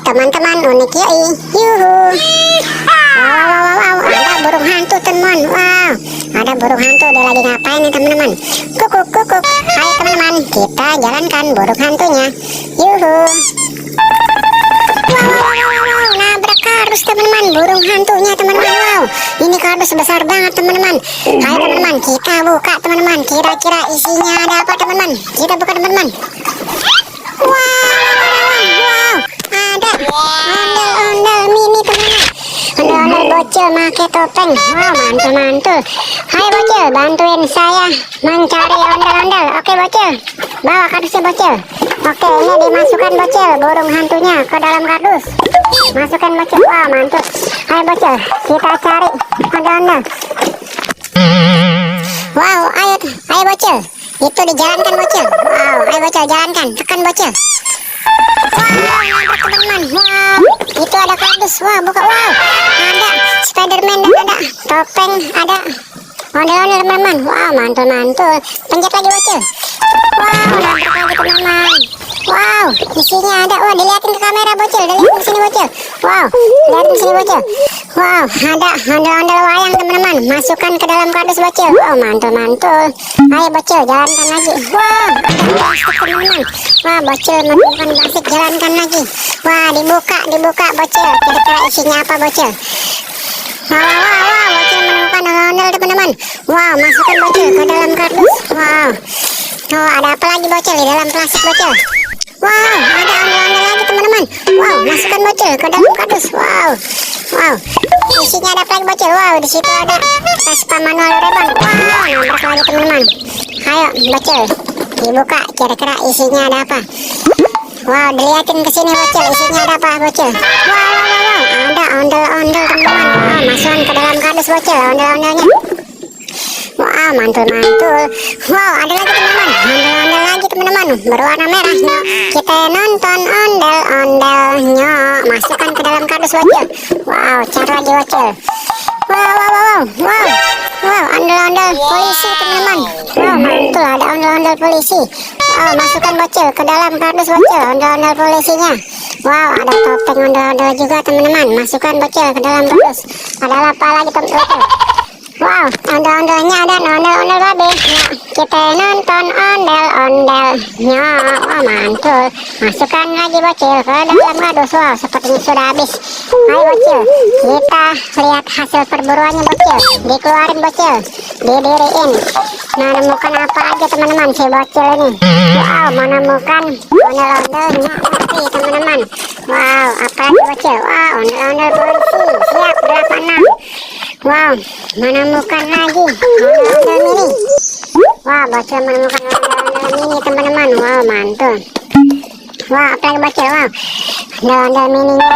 teman-teman, unik yoi. Yuhu. Wow, ada burung hantu teman. Wow, ada burung hantu. Dia lagi ngapain nih teman-teman? Kukuk, kukuk. Hai teman-teman, kita jalankan burung hantunya. Yuhu. Wow, nabrak kardus teman-teman, burung hantunya teman-teman. Wow, ini kardus besar banget teman-teman. Hai teman-teman, kita buka teman-teman. Kira-kira isinya ada apa teman-teman? Kita buka teman-teman. Wow, ada ondel-ondel mini teman-teman. Ondel-ondel bocil make topeng. Wow, mantul-mantul. Hai bocil, bantuin saya mencari ondel-ondel. Oke bocil, bawa kardusnya bocil. Oke, ini dimasukkan bocil burung hantunya ke dalam kardus. Masukkan bocil. Wow, mantul. Hai bocil, kita cari ondel-ondel. Wow, ayo bocil. Itu dijalankan bocil. Wow, ayo bocil jalankan, tekan bocil. Wow, nabrak teman-teman. Wow, itu ada kardus. Wow, buka. Wow, ada Spiderman dan ada topeng, ada ondel-ondel teman-teman. Wow, mantul-mantul. Pencet lagi bocil. Wow, nabrak lagi teman-teman. Wow, isinya ada. Wah, dilihatin ke kamera bocil. Dilihatin ke sini bocil. Wow, dilihatin ke sini bocil. Wow, ada ondel-ondel wayang teman-teman. Masukkan ke dalam kardus bocil. Wow, mantul-mantul. Ayo bocil, jalankan lagi. Wow, ada plastik teman-teman. Wah, bocil menemukan plastik, jalankan lagi. Wah, dibuka bocil. Kira-kira isinya apa bocil? Wow, bocil menemukan ondel-ondel teman-teman. Wow, masukkan bocil ke dalam kardus. Wow. Oh, ada apa lagi bocil di dalam plastik bocil? Wow, ada ondel-ondel lagi teman-teman. Wow, masukkan bocil ke dalam kardus. Wow, isinya ada apa lagi bocil? Wow, di situ ada Vespa manual Doraemon. Wow, nabrak lagi teman-teman. Ayo bocil, dibuka. Kira-kira isinya ada apa? Wow, dilihatin ke sini bocil. Isinya ada apa bocil? Wow, ada ondel-ondel teman-teman. Wow, masukkan ke dalam kardus bocil ondel-ondelnya. Wow, mantul-mantul. Wow, ada lagi teman-teman. Ondel-ondel lagi teman-teman, berwarna merah. Nyok, kita nonton ondel-ondelnya. Masukkan ke dalam kardus bocil. Wow, cari lagi bocil. Wow, ondel-ondel polisi teman-teman. Wow, mantul, ada ondel-ondel polisi. Wow, masukkan bocil ke dalam kardus bocil, ondel-ondel polisinya. Wow, ada topeng ondel-ondel juga teman-teman. Masukkan bocil ke dalam kardus. Ada apa lagi teman-teman? Wow, ondel-ondelnya ada ondel-ondel babi. Nah, kita nonton ondel-ondelnya. Wah, mantul. Masukkan lagi bocil ke dalam kardus. Wow, sepertinya sudah habis. Ayo bocil, kita lihat hasil perburuannya bocil. Dikeluarin bocil, didiriin. Menemukan apa aja teman-teman si bocil ini? Wow, menemukan ondel-ondelnya lagi teman-teman. Wow, apa lagi bocil? Wow, ondel-ondel polisi. Siap 86. Wow, menemukan lagi ondel-ondel mini. Wah, bocil menemukan ondel-ondel mini teman-teman. Wow, mantul. Wah, apa lagi bocil? Wow, ondel-ondel mininya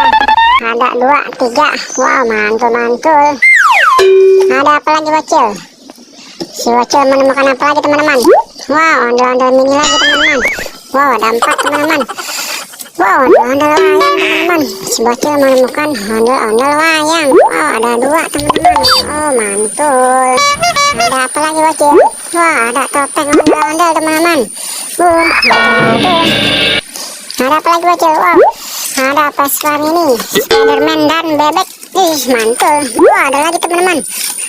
ada 2, 3. Wow, mantul-mantul. Ada apa lagi bocil? Si bocil menemukan apa lagi teman-teman? Wow, ondel-ondel mini lagi teman-teman. Wow, ada 4 teman-teman. Wow, ondel-ondel wayang teman-teman. Si bocil menemukan ondel-ondel wayang. Wow, ada 2 teman-teman. Oh, mantul. Ada apa lagi bocil? Wah, ada topeng ondel-ondel teman-teman. Mantul. Ada apa lagi bocil? Wow, ada Vespa mini, Spiderman dan bebek. Ih, mantul. Wah, ada lagi teman-teman.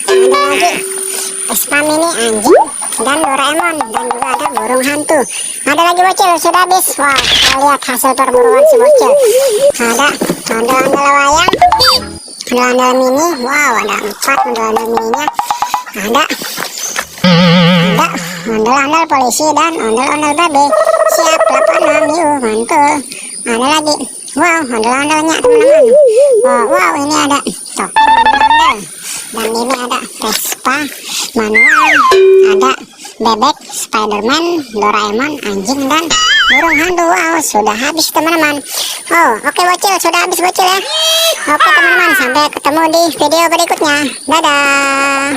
Ada lagi Vespa mini, anjing, dan Doraemon, dan juga ada burung hantu. Ada lagi bocil, sudah habis. Wah, kita lihat hasil perburuan si bocil. Ada ondel-ondel wayang, ondel-ondel mini. Wow, ada 4 ondel-ondel mininya. Ada ondel-ondel polisi dan ondel-ondel babi. Siap 86. Yuh, mantul. Ada lagi. Wow, ondel-ondelnya teman-teman. Wow, ini ada topeng ondel-ondel. Dan ini ada Vespa manual, ada bebek, Spiderman, Doraemon, anjing, dan burung hantu. Wow, sudah habis teman-teman. Oh, oke bocil, sudah habis bocil ya. Oke teman-teman, sampai ketemu di video berikutnya. Dadah.